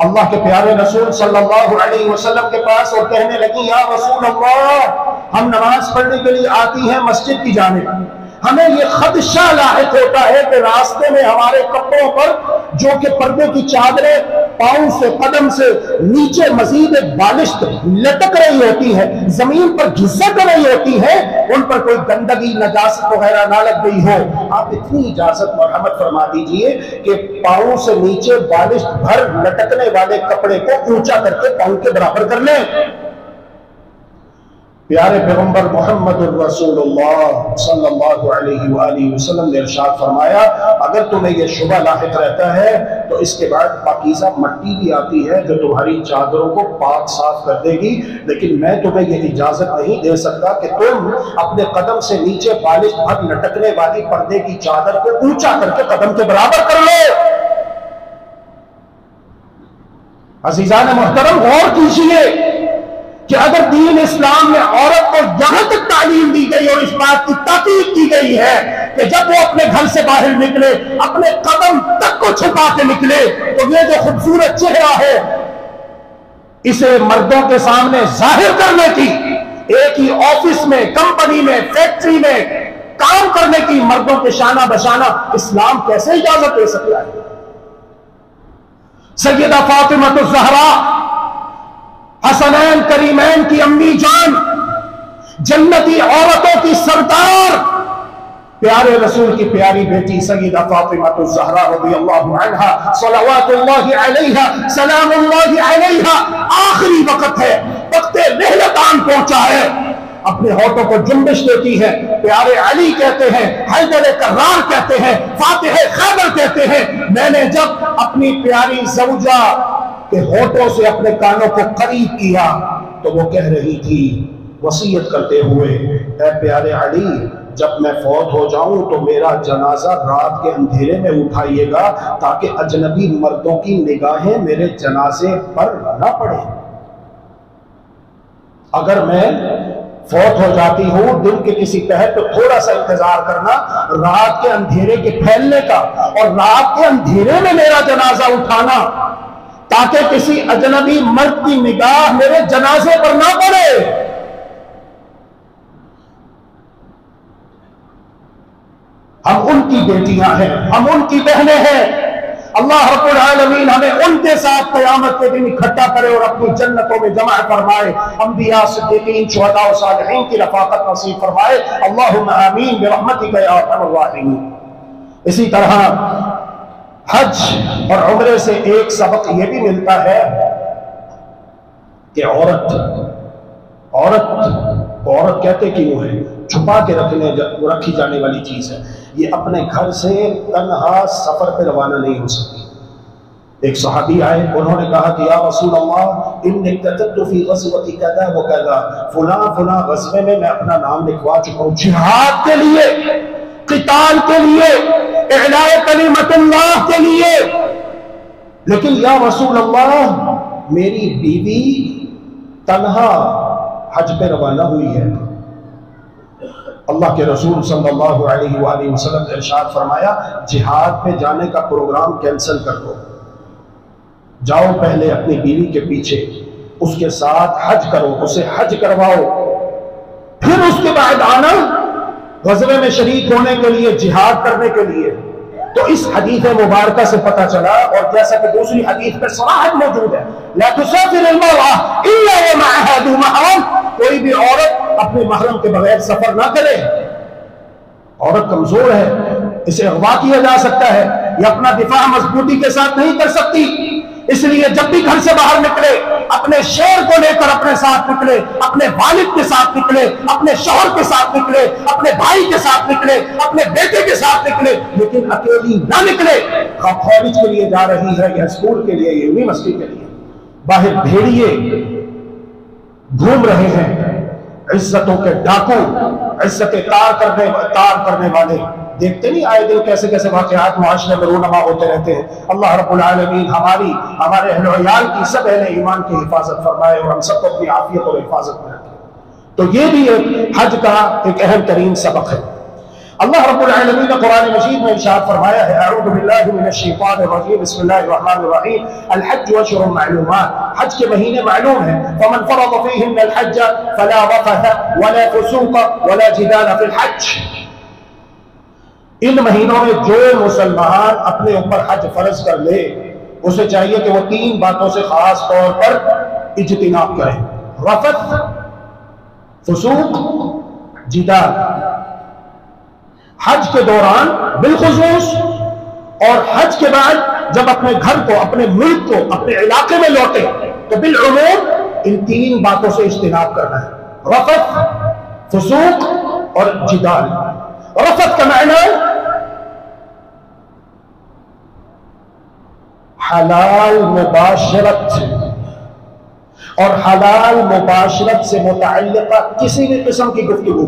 اللہ کے پیارے رسول صلی اللہ علیہ وسلم کے پاس اور کہنے لگی، یا رسول اللہ، ہم نماز پڑھنے کے لیے آتی ہیں مسجد کی جانب، ہمیں یہ خدشہ لاحق ہوتا ہے کہ راستے میں ہمارے کپڑوں پر جو کہ پردے کی چادریں پاؤں سے، قدم سے نیچے مزید ایک بالشت لٹک رہی ہوتی ہے، زمین پر گھسٹ رہی ہوتی ہے، ان پر کوئی گندگی، نجاست وغیرہ نہ لگ گئی ہو، آپ اتنی اجازت مرحمت فرما دیجئے کہ پاؤں سے نیچے بالشت بھر لٹکنے والے کپڑے کو اونچا کر کے پاؤں کے برابر کر لیں۔ پیارے پیغمبر محمد الرسول اللہ صلی اللہ علیہ وآلہ وسلم نے ارشاد فرمایا، اگر تمہیں یہ شبہ لاحق رہتا ہے تو اس کے بعد پاکیزہ مٹی بھی آتی ہے جو تمہاری چادروں کو پاک صاف کر دے گی، لیکن میں تمہیں یہ اجازت نہیں دے سکتا کہ تم اپنے قدم سے نیچے بالشت بھر لٹکنے والی پردے کی چادر کو اونچا کر کے قدم کے برابر کر لو۔ عزیزان محترم غور کیجئے کہ اگر دین اسلام میں عورت کو یہاں تک تعلیم دی گئی اور اس بات کی تاکید کی گئی ہے کہ جب وہ اپنے گھر سے باہر نکلے اپنے قدم تک کو چھپا کے نکلے تو یہ جو خوبصورت چہرہ ہے اسے مردوں کے سامنے ظاہر کرنے کی، ایک ہی آفس میں، کمپنی میں، فیکٹری میں کام کرنے کی مردوں کے شانہ بشانہ اسلام کیسے اجازت دے سکتا ہے؟ سیدہ فاطمہ الزہرا، حسنین کریمین کی امی جان، جنتی عورتوں کی سردار، پیارے رسول کی پیاری بیٹی سیدہ فاطمہ الزہرا رضی اللہ عنہا صلوات اللہ علیہا سلام اللہ علیہا، آخری وقت ہے، وقت رحلت آن پہنچا ہے، اپنے ہونٹوں کو جنبش دیتی ہے، پیارے علی کہتے ہیں، حیدر کرار کہتے ہیں، فاتح خیبر کہتے ہیں، میں نے جب اپنی پیاری زوجہ کے ہونٹوں سے اپنے کانوں کو قریب کیا تو وہ کہہ رہی تھی وصیت کرتے ہوئے، اے پیارے علی جب میں فوت ہو جاؤں تو میرا جنازہ رات کے اندھیرے میں اٹھائیے گا تاکہ اجنبی مردوں کی نگاہیں میرے جنازے پر نہ پڑیں۔ اگر میں فوت ہو جاتی ہوں دن کے کسی پہر پہ تھوڑا سا انتظار کرنا رات کے اندھیرے کے پھیلنے کا، اور رات کے اندھیرے میں میرا جنازہ اٹھانا تاکہ کسی اجنبی مرد کی نگاہ میرے جنازے پر نہ پڑے۔ ہم ان کی بیٹیاں ہیں، ہم ان کی بہنیں ہیں، اللہ رب العالمین ہمیں ان کے ساتھ قیامت کے دن اکٹھا کرے اور اپنی جنتوں میں جمع فرمائے، انبیاء صدیقین شہداء و صالحین کی رفاقت نصیب فرمائے، اللہم آمین برحمتک یا ارحم الراحمین۔ اسی طرح حج اور عمرے سے ایک سبق یہ بھی ملتا ہے کہ عورت کہتے کیوں ہے؟ چھپا کے رکھی جانے والی چیز ہے، یہ اپنے گھر سے تنہا سفر پہ روانہ نہیں ہو سکتی۔ ایک صحابی آئے، انہوں نے کہا کہ یا رسول اللہ انی کتبت فی غزوۃ کذا و کذا، فلاں غزوے میں میں اپنا نام لکھوا چکا ہوں، جہاد کے لیے، قتال کے لیے، اعلاء کلمت اللہ کے لیے، لیکن یا رسول اللہ میری بیوی تنہا حج پہ روانہ ہوئی ہے۔ اللہ کے رسول صلی اللہ علیہ وآلہ وسلم نے ارشاد فرمایا جہاد پہ جانے کا پروگرام کینسل کر دو، جاؤ پہلے اپنی بیوی کے پیچھے اس کے ساتھ حج کرو، اسے حج کرواؤ، پھر اس کے بعد آنا غزوے میں شریک ہونے کے لیے، جہاد کرنے کے لیے۔ تو اس حدیث مبارکہ سے پتہ چلا، اور جیسا کہ دوسری حدیث پر صراحت موجود ہے، لا تسافر المرأة الا ومعها ذو محرم، کوئی بھی عورت اپنے محرم کے بغیر سفر نہ کرے۔ عورت کمزور ہے، اسے اغوا کیا جا سکتا ہے، یہ اپنا دفاع مضبوطی کے ساتھ نہیں کر سکتی، اس لیے جب بھی گھر سے باہر نکلے اپنے شوہر کو لے کر اپنے ساتھ نکلے، اپنے والد کے ساتھ نکلے، اپنے شوہر کے ساتھ نکلے، اپنے بھائی کے ساتھ نکلے، اپنے بیٹے کے ساتھ نکلے، لیکن اکیلی نہ نکلے۔ کالج کے لیے جا رہی ہے یا اسکول کے لیے یا یونیورسٹی کے لیے، باہر بھیڑیے گھوم رہے ہیں، عزتوں کے ڈاکو، عزتیں تار کرنے والے، دیکھتے نہیں آئے دن کیسے کیسے واقعات معاشرے میں رونما ہوتے رہتے ہیں۔ اللہ رب العالمین ہمارے اہل و عیال کی، سب اہل ایمان کی حفاظت فرمائے اور ہم سب کو اپنی عافیت اور حفاظت میں رکھے۔ تو یہ بھی ایک حج کا ایک اہم ترین سبق ہے۔ اللہ رب العالمین نے قرآن مجید میں ارشاد فرمایا ہے، اعوذ باللہ من الشیطان الرجیم، بسم اللہ الرحمن الرحیم، الحج اشہر معلومات، حج کے مہینے معلوم ہیں، فمن فرض فیہن الحج فلا رفث ولا فسوق ولا جدال فی الحج۔ ان مہینوں میں جو مسلمان اپنے اوپر حج فرض کر لے اسے چاہیے کہ وہ 3 باتوں سے خاص طور پر اجتناب کرے، رفث، فسوق، جدال۔ حج کے دوران بالخصوص اور حج کے بعد جب اپنے گھر کو، اپنے ملک کو، اپنے علاقے میں لوٹے تو بالعموم ان 3 باتوں سے اجتناب کرنا ہے، رفث، فسوق اور جدال۔ رفث کا معنی حلال مباشرت، اور حلال مباشرت سے متعلقہ کسی بھی قسم کی گفتگو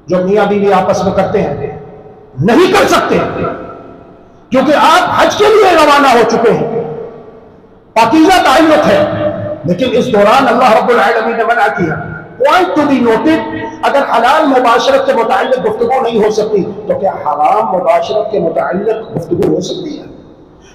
جو میاں بیوی آپس میں کرتے ہیں نہیں کر سکتے، کیونکہ آپ حج کے لیے روانہ ہو چکے ہیں، پاکیزہ تعلق ہے، لیکن اس دوران اللہ رب العالمین نے منع کیا. پوائنٹ ٹو بی نوٹڈ، اگر حلال مباشرت کے متعلق گفتگو نہیں ہو سکتی تو کیا حرام مباشرت کے متعلق گفتگو ہو سکتی ہے؟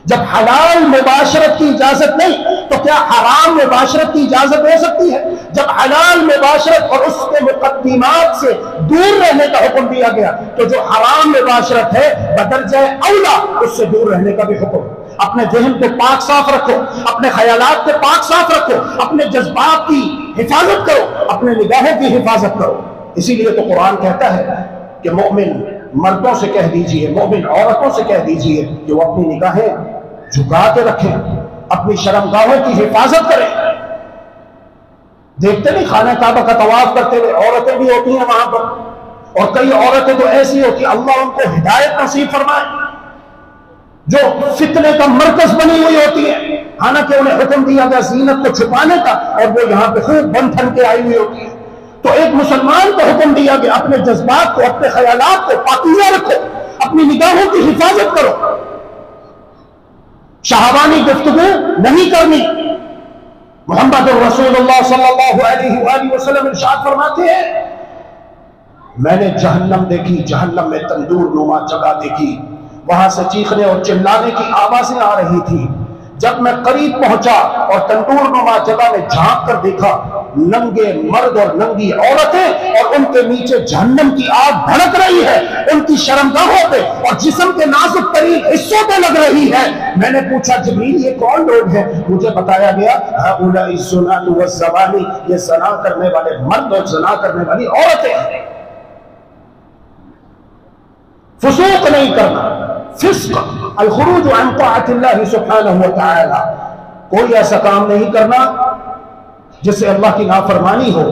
جب حلال مباشرت کی اجازت نہیں تو کیا حرام مباشرت کی اجازت ہو سکتی ہے؟ جب حلال مباشرت اور اس کے مقدمات سے دور رہنے کا حکم دیا گیا تو جو حرام مباشرت ہے بدرجہ اولا اس سے دور رہنے کا بھی حکم. اپنے ذہن کو پاک صاف رکھو، اپنے خیالات کو پاک صاف رکھو، اپنے جذبات کی حفاظت کرو، اپنے نگاہوں کی حفاظت کرو. اسی لیے تو قرآن کہتا ہے کہ مومن مردوں سے کہہ دیجئے، مومن عورتوں سے کہہ دیجئے کہ وہ اپنی نگاہیں جھکا کے رکھیں، اپنی شرمگاہوں کی حفاظت کریں. دیکھتے نہیں خانہ کعبہ کا طواف کرتے ہوئے عورتیں بھی ہوتی ہیں وہاں پر، اور کئی عورتیں تو ایسی ہوتی ہیں اللہ ان کو ہدایت نصیب فرمائے جو فتنے کا مرکز بنی ہوئی ہوتی ہے، حالانکہ انہیں حکم دیا گیا زینت کو چھپانے کا اور وہ یہاں پہ خوب بن ٹھن کے آئی ہوئی ہوتی ہے. تو ایک مسلمان کو حکم دیا گیا اپنے جذبات کو، اپنے خیالات کو پاکیزہ رکھو، اپنی نگاہوں کی حفاظت کرو، شہوانی گفتگو نہیں کرنی. محمد رسول اللہ صلی اللہ علیہ وآلہ وسلم ارشاد فرماتے ہیں میں نے جہنم دیکھی، جہنم میں تندور نما جگہ دیکھی، وہاں سے چیخنے اور چلانے کی آوازیں آ رہی تھی. جب میں قریب پہنچا اور تندور نما جگہ میں جھانک کر دیکھا، ننگے مرد اور ننگی عورتیں اور ان کے نیچے جہنم کی آگ بھڑک رہی ہے، ان کی شرمگاہوں پہ اور جسم کے نازک ترین حصوں پہ لگ رہی ہے. میں نے پوچھا جبریل یہ کون لوگ ہیں؟ مجھے بتایا گیا ہؤلاء الزناۃ والزوانی، یہ زنا کرنے والے مرد اور زنا کرنے والی عورتیں ہیں. فسوق نہیں کرنا، فسق، الخروج عن طاعت اللہ سبحانہ وتعالی، کوئی ایسا کام نہیں کرنا جس سے اللہ کی نافرمانی ہو.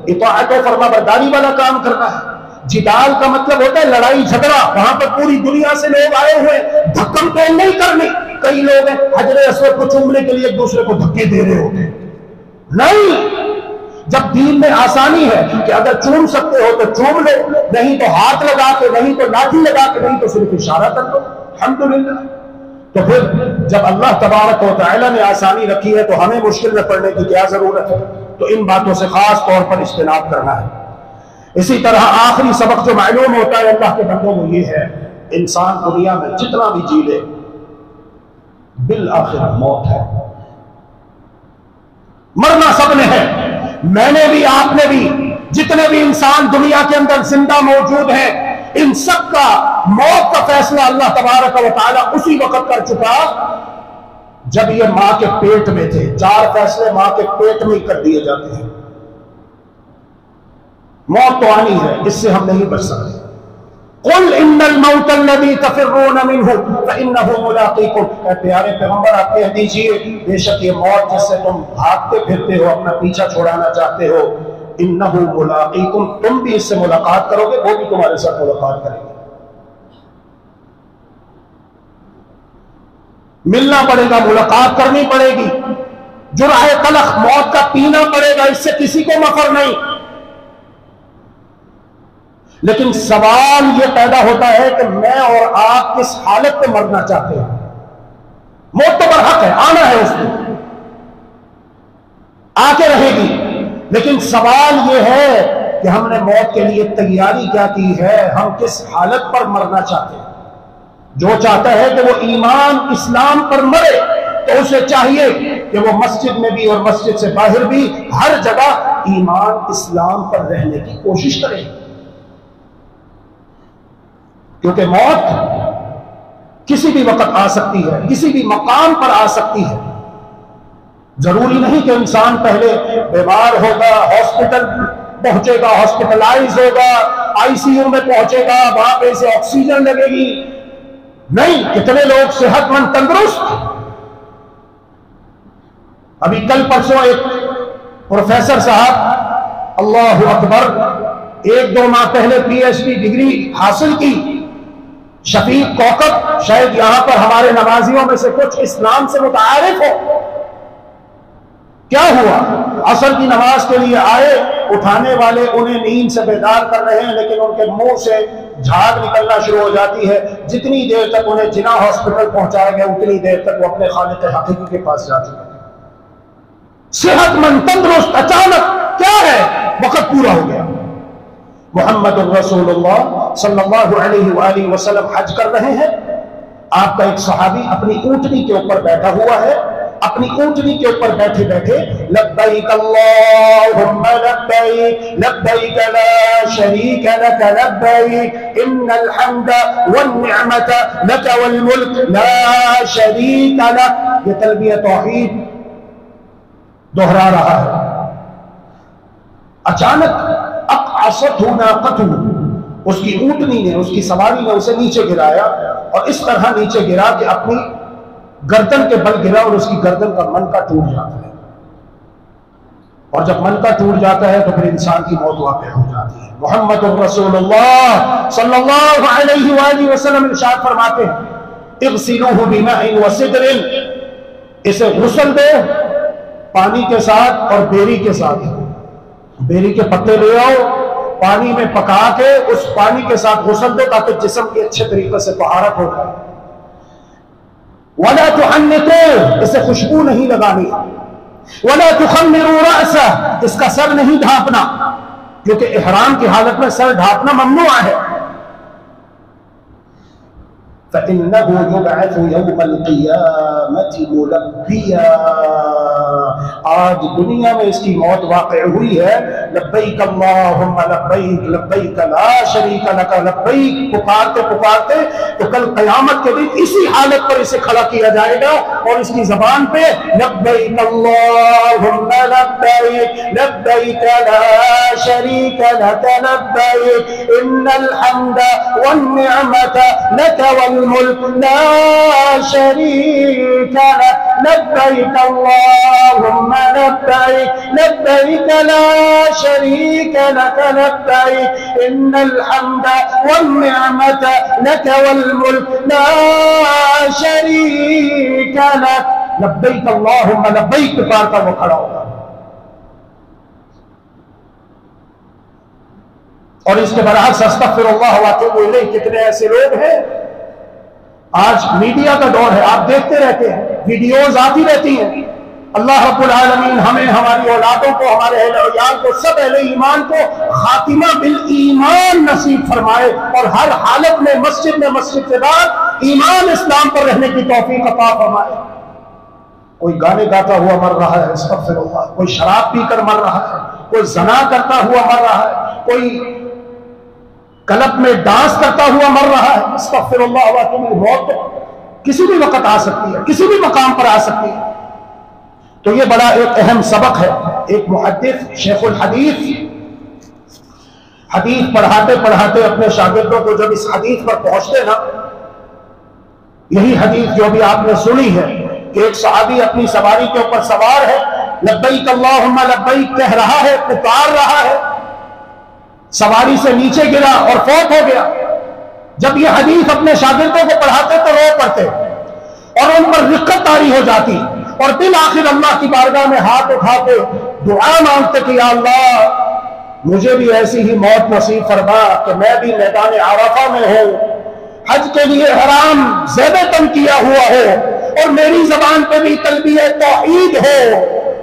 اطاعت و فرما برداری والا کام کرنا ہے. جدال کا مطلب ہوتا ہے لڑائی جھگڑا، وہاں پر پوری دنیا سے لوگ آئے ہوئے، دھکم پہن نہیں کرنی. کئی لوگ ہیں حجر اسود کو چومنے کے لیے ایک دوسرے کو دھکے دے رہے ہوتے ہیں. نہیں، جب دین میں آسانی ہے کہ اگر چوم سکتے ہو تو چوم لو، نہیں تو ہاتھ لگا کے، نہیں تو لاٹھی لگا کے، نہیں تو صرف اشارہ کر دو. الحمدللہ. تو پھر جب اللہ تبارک و تعالی نے آسانی رکھی ہے تو ہمیں مشکل میں پڑنے کی کیا ضرورت ہے؟ تو ان باتوں سے خاص طور پر اجتناب کرنا ہے. اسی طرح آخری سبق جو معلوم ہوتا ہے اللہ کے بندوں وہ یہ ہے، انسان دنیا میں جتنا بھی جی لے بالآخر موت ہے. مرنا سب نے ہے، میں نے بھی، آپ نے بھی، جتنے بھی انسان دنیا کے اندر زندہ موجود ہیں، ان سب کا موت کا فیصلہ اللہ تبارک و تعالیٰ اسی وقت کر چکا جب یہ ماں کے پیٹ میں تھے. 4 فیصلے ماں کے پیٹ میں ہی کر دیے جاتے ہیں. موت تو آنی ہے، اس سے ہم نہیں بچ سکتے. قل ان الموت الذي تفرون منه فانه ملاقيكم، اے پیارے پیغمبر آپ کہہ دیجئے بے شک یہ موت جس سے تم بھاگتے پھرتے ہو، اپنا پیچھا چھڑانا چاہتے ہو، انه ملاقيكم، تم بھی اس سے ملاقات کرو گے، وہ بھی تمہارے ساتھ ملاقات کریں گے. ملنا پڑے گا، ملاقات کرنی پڑے گی، جرعہ تلخ موت کا پینا پڑے گا، اس سے کسی کو مفر نہیں. لیکن سوال یہ پیدا ہوتا ہے کہ میں اور آپ کس حالت میں مرنا چاہتے ہیں. موت تو برحق ہے، آنا ہے، اس میں آ کے رہے گی، لیکن سوال یہ ہے کہ ہم نے موت کے لیے تیاری کیا کی ہے، ہم کس حالت پر مرنا چاہتے ہیں. جو چاہتا ہے کہ وہ ایمان اسلام پر مرے تو اسے چاہیے کہ وہ مسجد میں بھی اور مسجد سے باہر بھی ہر جگہ ایمان اسلام پر رہنے کی کوشش کرے، کیونکہ موت کسی بھی وقت آ سکتی ہے، کسی بھی مقام پر آ سکتی ہے. ضروری نہیں کہ انسان پہلے بیمار ہوگا، ہاسپٹل پہنچے گا، ہاسپٹلائز ہوگا، آئی سی یو میں پہنچے گا، وہاں پہ اسے آکسیجن لگے گی. نہیں، کتنے لوگ صحت مند تندرست. ابھی کل پرسوں ایک پروفیسر صاحب، اللہ اکبر، 1-2 ماہ پہلے پی ایچ ڈی ڈگری حاصل کی، شفیق کوکب، شاید یہاں پر ہمارے نمازیوں میں سے کچھ اسلام سے متعارف ہو. کیا ہوا؟ عصر کی نماز کے لیے آئے، اٹھانے والے انہیں نیند سے بیدار کر رہے ہیں، لیکن ان کے منہ سے جھاگ نکلنا شروع ہو جاتی ہے. جتنی دیر تک انہیں جناح ہاسپٹل پہنچایا گیا اتنی دیر تک وہ اپنے خالق حقیقی کے پاس جا چکے. صحت مند تندرست، اچانک کیا ہے، وقت پورا ہو گیا۔ محمد الرسول اللہ صلی اللہ علیہ وآلہ وسلم حج کر رہے ہیں، آپ کا ایک صحابی اپنی اونٹنی کے اوپر بیٹھا ہوا ہے، اپنی اونٹنی کے اوپر بیٹھے بیٹھے لبیک اللہم لبیک لبیک لا شریک لک لبیک ان الحمد والنعمت لک والملک لا شریک لک، یہ تلبیہ توحید دہرا رہا ہے۔ اچانک اقعصتہ ناقتہ، اس کی اونٹنی نے، اس کی سواری نے اسے نیچے گرایا، اور اس طرح نیچے گرا کہ اپنی گردن کے بل گرا، اور اس کی گردن کا منکا ٹوٹ جاتا ہے، اور جب منکا ٹوٹ جاتا ہے تو پھر انسان کی موت واقع ہو جاتی ہے۔ محمد الرسول اللہ صلی اللہ علیہ وآلہ وسلم ارشاد فرماتے ہیں اغسلوہ بماء وسدر، اسے غسل دو پانی کے ساتھ اور بیری کے ساتھ، بیری کے پتے لے آؤ، پانی میں پکا کے اس پانی کے ساتھ غسل دو تاکہ جسم کی اچھے طریقے سے طہارت ہو جائے۔ وَلَا تُحَنِّطُوا، اسے خوشبو نہیں لگانی، وَلَا تُخَمِّرُوا رَأْسَهُ، اس کا سر نہیں ڈھانپنا، کیونکہ احرام کی حالت میں سر ڈھانپنا ممنوع ہے۔ فَإِنَّهُ يُبْعَثُ يَوْمَ الْقِيَامَةِ مُلَبِّيًا، آج دنیا میں اس کی موت واقع ہوئی ہے لبیک اللہم لبیک لبیک لا شریک لک لبیک، پکارتے پکارتے، تو کل قیامت کے دن اسی حالت پر اسے کھڑا کیا جائے گا، اور اس کی زبان پہ لبیک اللہم لبیک لبیک لا شریک لک لبیک ان الحمد والنعمت لک والملک لا شریک لک لبیک اللہم لبیک لبیک لا شریک لک لبیک ان الحمد والنعمت لک والملک لا شریک لک، لبیک اللہم لبیک پکارتا وہ کھڑا ہوگا۔ اور اس کے برعکس استغفر اللہ واتوب الیہ، کتنے ایسے لوگ ہیں، آج میڈیا کا دور ہے، آپ دیکھتے رہتے ہیں، ویڈیوز آتی رہتی ہیں۔ اللہ رب العالمین ہمیں، ہماری اولادوں کو، ہمارے اہل عیال کو، سب اہل ایمان کو خاتمہ بالایمان نصیب فرمائے، اور ہر حالت میں مسجد سے بعد ایمان اسلام پر رہنے کی توفیق عطا فرمائے۔ کوئی گانے گاتا ہوا مر رہا ہے، استغفر اللہ، کوئی شراب پی کر مر رہا ہے، کوئی زنا کرتا ہوا مر رہا ہے، کوئی کلب میں ڈانس کرتا ہوا مر رہا ہے، استغفر اللہ واتوب الیہ۔ موت کسی بھی وقت آ سکتی ہے، کسی بھی مقام پر آ سکتی ہے۔ تو یہ بڑا ایک اہم سبق ہے۔ ایک محدث شیخ الحدیث حدیث پڑھاتے پڑھاتے اپنے شاگردوں کو جب اس حدیث پر پہنچتے نا، یہی حدیث جو بھی آپ نے سنی ہے کہ ایک صحابی اپنی سواری کے اوپر سوار ہے، لبیک اللہم لبیک کہہ رہا ہے، پکار رہا ہے، سواری سے نیچے گرا اور فوت ہو گیا۔ جب یہ حدیث اپنے شاگردوں کو پڑھاتے تو رو پڑتے اور ان پر رقت طاری ہو جاتی، اور بالآخر اللہ کی بارگاہ میں ہاتھ اٹھاتے دعا مانگتے کہ یا اللہ مجھے بھی ایسی ہی موت نصیب فرما کہ میں بھی میدان عرفہ میں ہوں، حج کے لیے حرام زیبِ تن کیا ہوا ہو، اور میری زبان پہ بھی تلبیہ توحید ہو،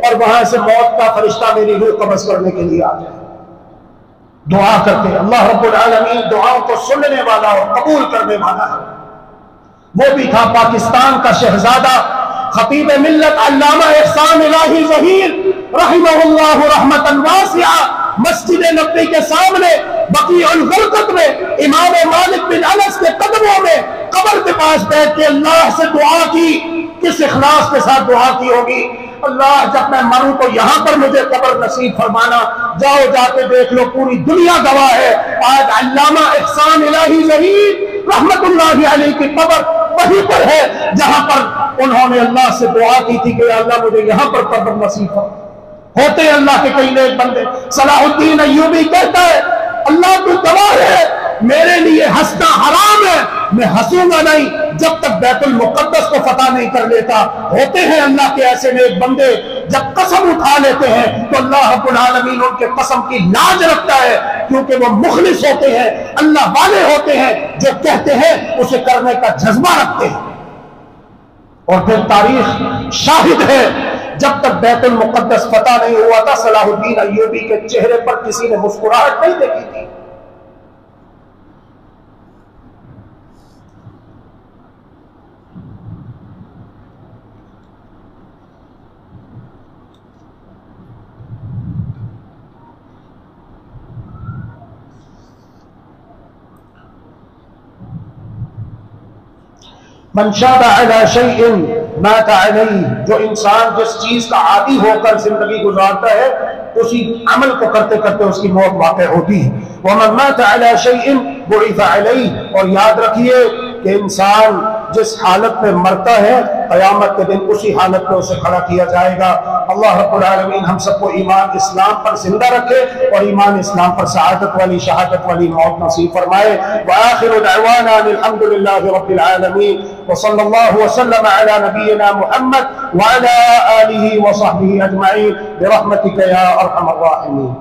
اور وہاں سے موت کا فرشتہ میری روح قبض کرنے کے لیے آ جائے۔ دعا کرتے، اللہ رب العالمین دعاؤں کو سننے والا اور قبول کرنے والا ہے۔ وہ بھی تھا پاکستان کا شہزادہ خطیب ملت علامہ احسان الہی ظہیر رحمہ اللہ رحمتا واسعہ، مسجد نبوی کے سامنے بقیع الغرقد میں امام مالک بن انس کے قدموں میں قبر کے پاس بیٹھ کے اللہ سے دعا کی۔ کس اخلاص کے ساتھ دعا کی ہوگی؟ اللہ جب میں مروں تو یہاں پر مجھے قبر نصیب فرمانا۔ جاؤ جا کے دیکھ لو، پوری دنیا گواہ ہے، آج علامہ احسان الہی ظہیر رحمت اللہ علیہ کی قبر وہیں پر ہے جہاں پر انہوں نے اللہ سے دعا کی تھی کہ اللہ مجھے یہاں پر قبر نصیب فرما۔ ہوتے ہیں اللہ کے کئی نیک بندے۔ صلاح الدین ایوبی کہتا ہے اللہ تو گواہ ہے میرے لیے ہنسنا حرام ہے، میں ہنسوں گا نہیں جب تک بیت المقدس کو فتح نہیں کر لیتا۔ ہوتے ہیں اللہ کے ایسے نیک بندے جب قسم اٹھا لیتے ہیں تو اللہ رب العالمین ان کے قسم کی لاج رکھتا ہے، کیونکہ وہ مخلص ہوتے ہیں، اللہ والے ہوتے ہیں، جو کہتے ہیں اسے کرنے کا جذبہ رکھتے ہیں۔ اور پھر تاریخ شاہد ہے جب تک بیت المقدس فتح نہیں ہوا تھا صلاح الدین ایوبی کے چہرے پر کسی نے مسکراہٹ نہیں دیکھی تھی۔ من شاب علی شیء مات علیہ، جو انسان جس چیز کا عادی ہو کر زندگی گزارتا ہے اسی عمل کو کرتے کرتے اس کی موت واقع ہوتی ہے۔ ومن مات علی شیء بعث علیہ، اور یاد رکھیے کہ انسان جس حالت میں مرتا ہے قیامت کے دن اسی حالت میں اسے کھڑا کیا جائے گا۔ اللہ رب العالمین ہم سب کو ایمان اسلام پر زندہ رکھے اور ایمان اسلام پر سعادت والی شہادت والی موت نصیب فرمائے۔ وآخر دعوانا الحمد للہ رب العالمین، وصلی اللہ وسلم علی نبینا محمد وعلی آلہ وصحبہ اجمعین برحمتک یا ارحم الراحمین۔